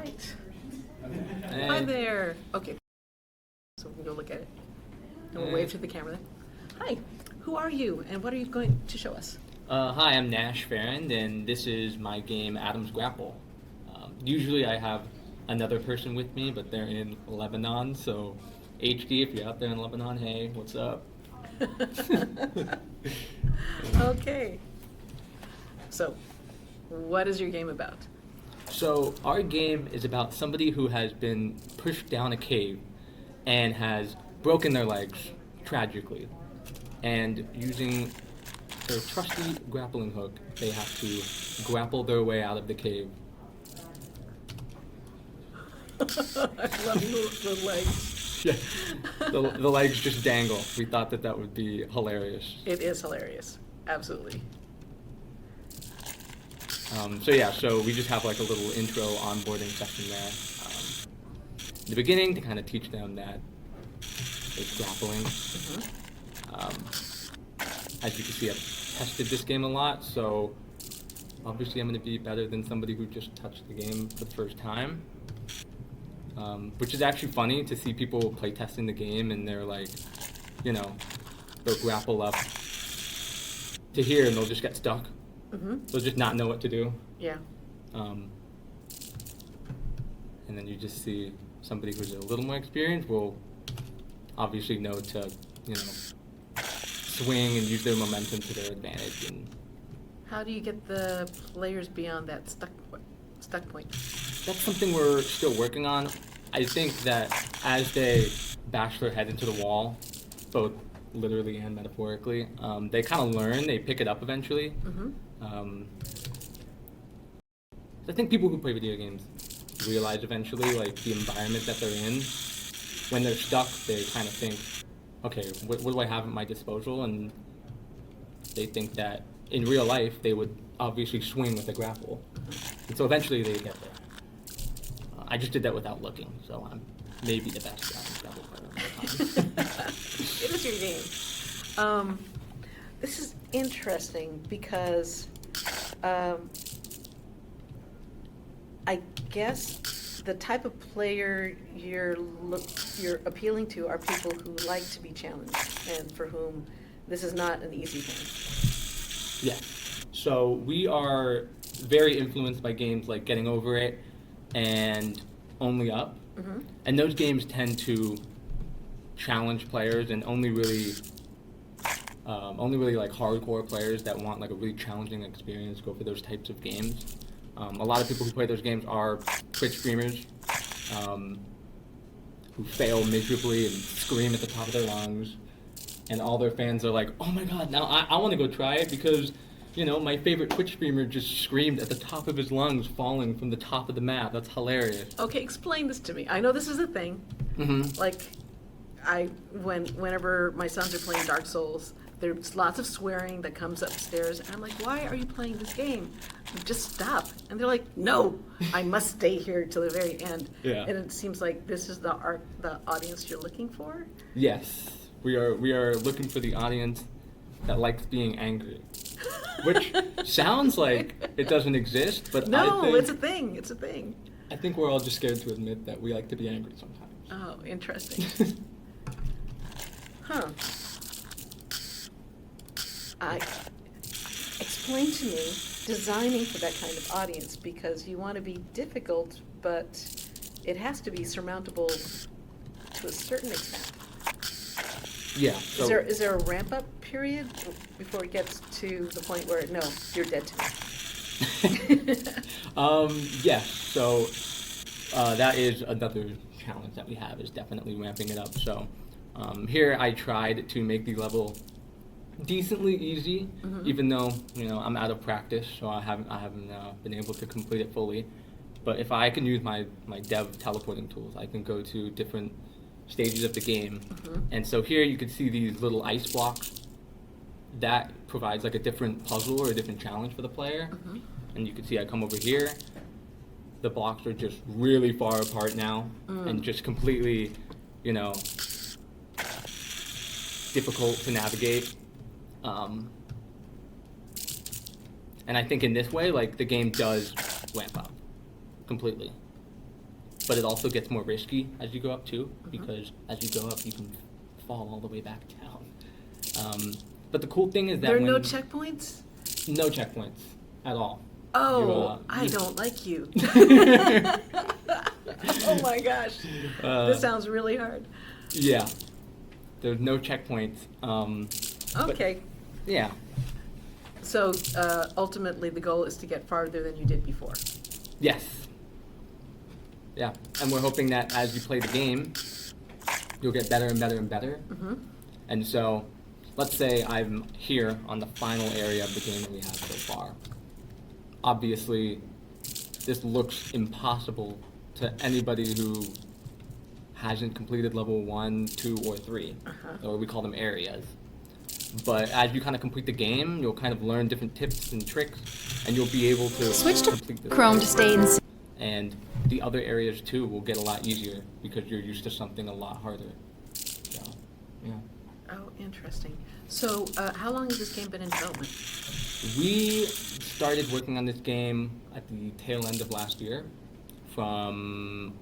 right. Hey. Hi there. Okay. So we can go look at it. And we'll wave to the camera then. Hi. Who are you and what are you going to show us? Hi, I'm Nash Farrand, and this is my game Adam's Grapple. Usually I have another person with me, but they're in Lebanon, so HD, if you're out there in Lebanon, hey, what's up? Okay. So, what is your game about? So our game is about somebody who has been pushed down a cave and has broken their legs, tragically. And using their trusty grappling hook, they have to grapple their way out of the cave. I love the legs. Yeah, the legs just dangle. We thought that would be hilarious. It is hilarious. Absolutely. So we just have like a little intro onboarding section there. In the beginning to kind of teach them that it's grappling. As you can see, I've tested this game a lot, so obviously I'm going to be better than somebody who just touched the game for the first time. Which is actually funny to see people play testing the game and they're like, they'll grapple up to here and they'll just get stuck. They'll just not know what to do. Yeah. And then you just see somebody who's a little more experienced will obviously know to, swing and use their momentum to their advantage. And How do you get the players beyond that stuck point? that's something we're still working on. I think that as they bash their head into the wall, both literally and metaphorically, they kind of learn, they pick it up eventually. I think people who play video games realize eventually, like, the environment that they're in. When they're stuck, they kind of think, okay, what do I have at my disposal? And they think that in real life, they would obviously swing with a grapple. And so eventually they get there. I just did that without looking, so I'm maybe the best grapple player of all time. It is your game. This is interesting because I guess the type of player you're appealing to are people who like to be challenged and for whom this is not an easy thing. Yeah. So we are very influenced by games like Getting Over It and Only Up. And those games tend to challenge players and only really like hardcore players that want like a really challenging experience go for those types of games. A lot of people who play those games are Twitch streamers who fail miserably and scream at the top of their lungs, and all their fans are like, oh my god, now I want to go try it because my favorite Twitch streamer just screamed at the top of his lungs falling from the top of the map. That's hilarious. Okay, explain this to me. I know this is a thing. Like, whenever my sons are playing Dark Souls, there's lots of swearing that comes upstairs, and I'm like, why are you playing this game? Just stop. And they're like, no, I must stay here till the very end. Yeah. And it seems like this is the audience you're looking for? Yes, we are looking for the audience that likes being angry. Which sounds like it doesn't exist, but No, it's a thing. It's a thing. I think we're all just scared to admit that we like to be angry sometimes. Oh, interesting. Huh. Explain to me designing for that kind of audience, because you want to be difficult, but it has to be surmountable to a certain extent. Yeah. So is there a ramp-up period before it gets to the point where, no, you're dead to me? Yes. So that is another challenge that we have, is definitely ramping it up. So here I tried to make the level decently easy, even though I'm out of practice, so I haven't been able to complete it fully. But if I can use my dev teleporting tools, I can go to different stages of the game. And so here you can see these little ice blocks. That provides like a different puzzle or a different challenge for the player. And you can see I come over here. The blocks are just really far apart now and just completely, difficult to navigate. And I think in this way, like, the game does ramp up completely. but it also gets more risky as you go up too, because as you go up, you can fall all the way back down. But the cool thing is that There are no checkpoints? no checkpoints at all. Oh, I don't like you. Oh my gosh. This sounds really hard. Yeah. There's no checkpoints. Okay. Yeah. So ultimately the goal is to get farther than you did before. Yes. Yeah. And we're hoping that as you play the game, you'll get better and better and better. Mm-hmm. And so, let's say I'm here on the final area of the game that we have so far. Obviously, this looks impossible to anybody who hasn't completed level 1, 2, or 3, or we call them areas. But as you kind of complete the game, you'll kind of learn different tips and tricks, and you'll be able to Switch to complete this Chrome area. to stay in. And the other areas too will get a lot easier because you're used to something a lot harder. So, yeah. Oh, interesting. So how long has this game been in development? We started working on this game at the tail end of last year, from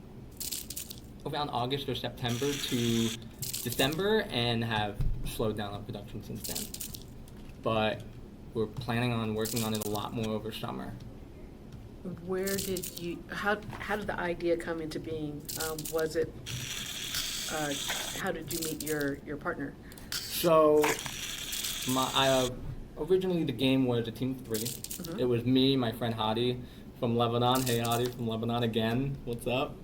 around August or September to December, and have slowed down on production since then. But we're planning on working on it a lot more over summer. Where did you, how did the idea come into being? Was it, how did you meet your partner? So, originally the game was a team of 3. Mm-hmm. It was me, my friend Hadi from Lebanon. Hey Hadi from Lebanon again. What's up?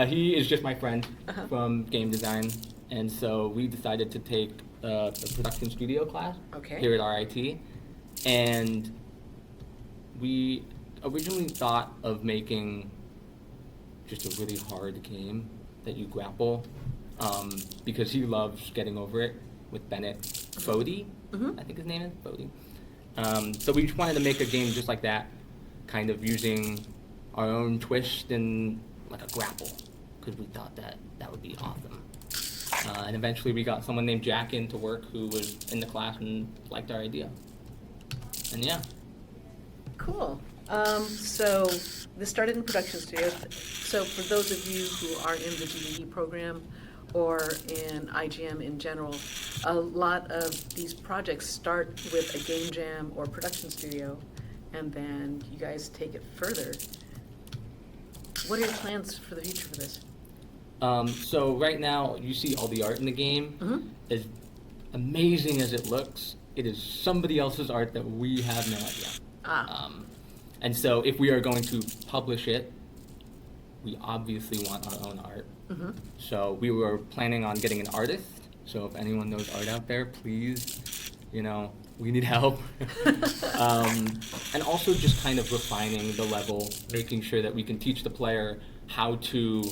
He is just my friend from game design, and so we decided to take a production studio class here at RIT, and we originally thought of making just a really hard game that you grapple, because he loves getting over it with Bennett Foddian, I think his name is Foddian. So we just wanted to make a game just like that, kind of using our own twist and like a grapple, because we thought that would be awesome. And eventually we got someone named Jack in to work who was in the class and liked our idea. And yeah. Cool. So this started in production studio. So for those of you who are in the GED program or in IGM in general, a lot of these projects start with a game jam or production studio, and then you guys take it further. What are your plans for the future for this? So right now, you see all the art in the game. As amazing as it looks, it is somebody else's art that we have no idea. And so if we are going to publish it, we obviously want our own art. So we were planning on getting an artist. So if anyone knows art out there, please, we need help. And also just kind of refining the level, making sure that we can teach the player how to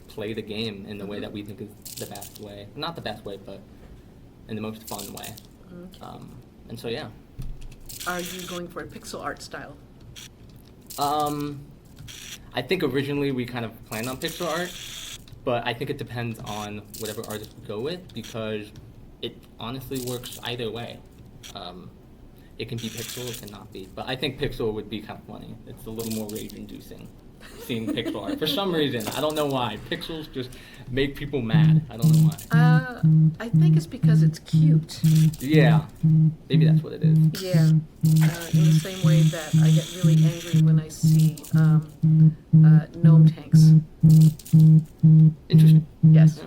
play the game in the way that we think is the best way. Not the best way, but in the most fun way. And so, yeah. Are you going for a pixel art style? I think originally we kind of planned on pixel art, but I think it depends on whatever artist we go with, because it honestly works either way. It can be pixel, it cannot be. But I think pixel would be kind of funny. It's a little more rage-inducing, seeing pixel art. For some reason, I don't know why. Pixels just make people mad. I don't know why. I think it's because it's cute. Yeah, maybe that's what it is. Yeah, in the same way that I get really angry when I see gnome tanks. Interesting. Yes.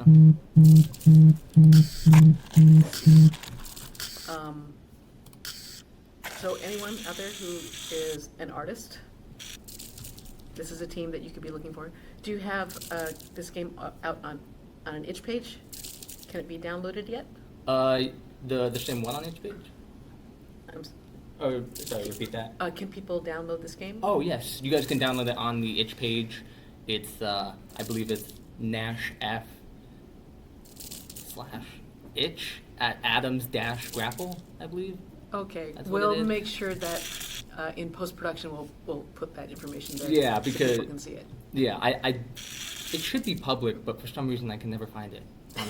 Yeah. So anyone out there who is an artist, this is a team that you could be looking for. Do you have this game out on an itch page? Can it be downloaded yet? The same one on each page? Sorry, repeat that. Can people download this game? Oh, yes. You guys can download it on the itch page. It's, I believe it's nashf/itch at Adams-Grapple, I believe. Okay, That's what it we'll is. make sure that in post-production we'll put that information there. Yeah, so because people can see it. Yeah, it should be public, but for some reason I can never find it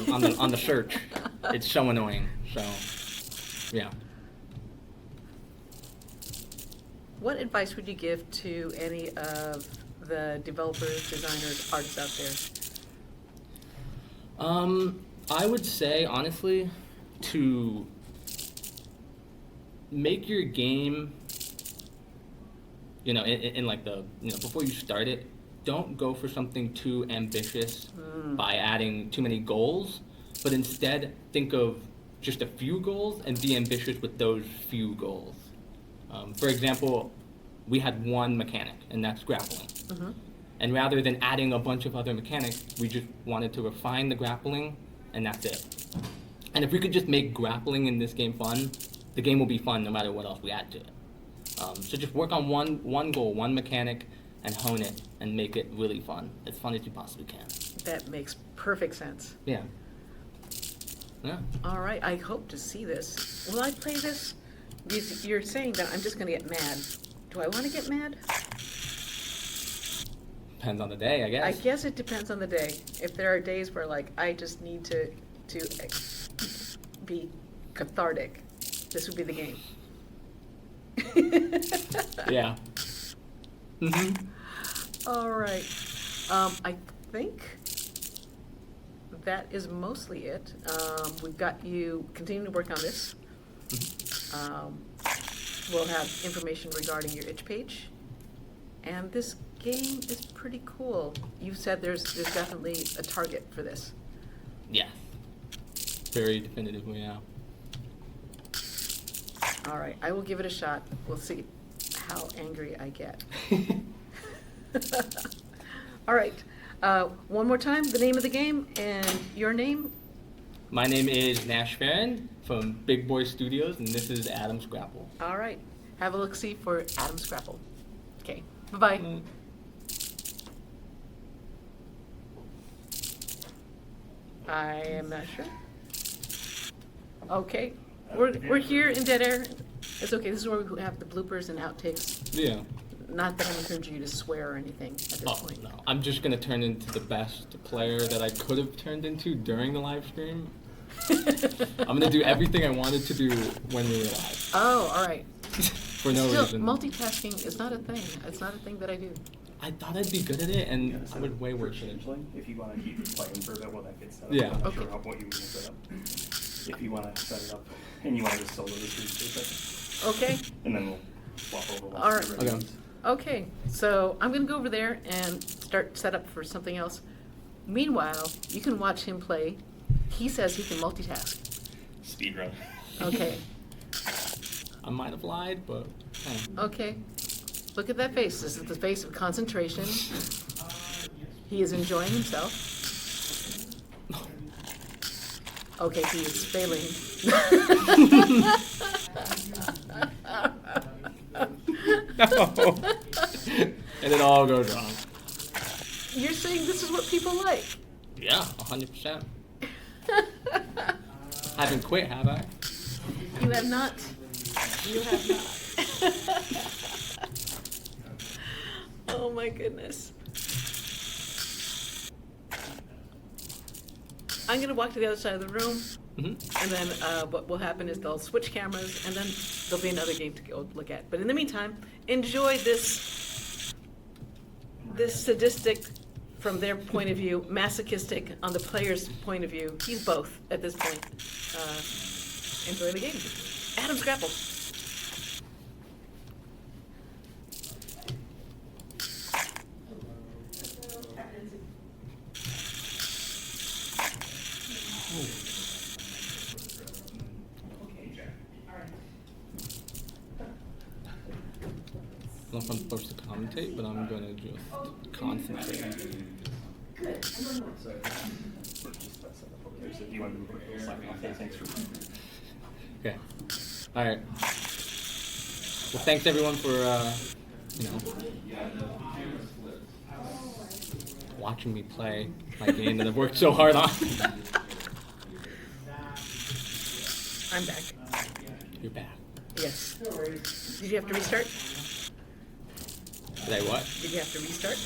on the search. It's so annoying. So, yeah. What advice would you give to any of the developers, designers, artists out there? I would say, honestly, to make your game, in like the, before you start it, don't go for something too ambitious by adding too many goals, but instead think of just a few goals and be ambitious with those few goals. For example, we had one mechanic, and that's grappling. And rather than adding a bunch of other mechanics, we just wanted to refine the grappling, and that's it. And if we could just make grappling in this game fun, the game will be fun no matter what else we add to it. So just work on one goal, one mechanic, and hone it, and make it really fun. As fun as you possibly can. That makes perfect sense. Yeah. Yeah. All right, I hope to see this. Will I play this? You're saying that I'm just going to get mad. Do I want to get mad? Depends on the day, I guess. I guess it depends on the day. If there are days where, like, I just need to be cathartic, this would be the game. Yeah. All right. I think that is mostly it. We've got you continuing to work on this. We'll have information regarding your itch page. And this game is pretty cool. You said there's definitely a target for this. Yeah. Very definitively, yeah. All right, I will give it a shot. We'll see how angry I get. All right, one more time, the name of the game and your name. My name is Nash Farron from Big Boy Studios, and this is Adam's Grapple. All right, have a look-see for Adam's Grapple. Okay, bye-bye. I am not sure. Okay, we're here in Dead Air. It's okay, this is where we have the bloopers and outtakes. Yeah. Not that I'm encouraging you to swear or anything at this point. No. I'm just going to turn into the best player that I could have turned into during the live stream. I'm going to do everything I wanted to do when we were live. Oh, all right. For no Still, reason. multitasking is not a thing. It's not a thing that I do. I thought I'd be good at it, and I would way worse at it. If you want to keep playing for a bit while that gets set up. Yeah. I'm not Okay. sure what you want to set up. If you want to set it up, and you want to just solo this for a second. Okay. And then we'll swap over. All right. once you're ready. Okay, so I'm going to go over there and start set up for something else. Meanwhile, you can watch him play. He says he can multitask. Speedrun. Okay. I might have lied, but... Okay. Look at that face. This is the face of concentration. He is enjoying himself. Okay, he is failing. No. And it all goes wrong. You're saying this is what people like? Yeah, 100%. Haven't quit, have I? You have not. You have not. Oh my goodness. I'm going to walk to the other side of the room, and then what will happen is they'll switch cameras, and then there'll be another game to go look at. But in the meantime, enjoy this sadistic, from their point of view, masochistic on the player's point of view. He's both at this point. Enjoy the game. Adam's Grapple. I don't know if I'm supposed to commentate, but I'm going to just concentrate. If you want to move quick, slide off. Thanks for. Okay. All right. Well, thanks everyone for, watching me play my game that I've worked so hard on. I'm back. You're back. Yes. Did you have to restart? Did I what? Did you have to restart?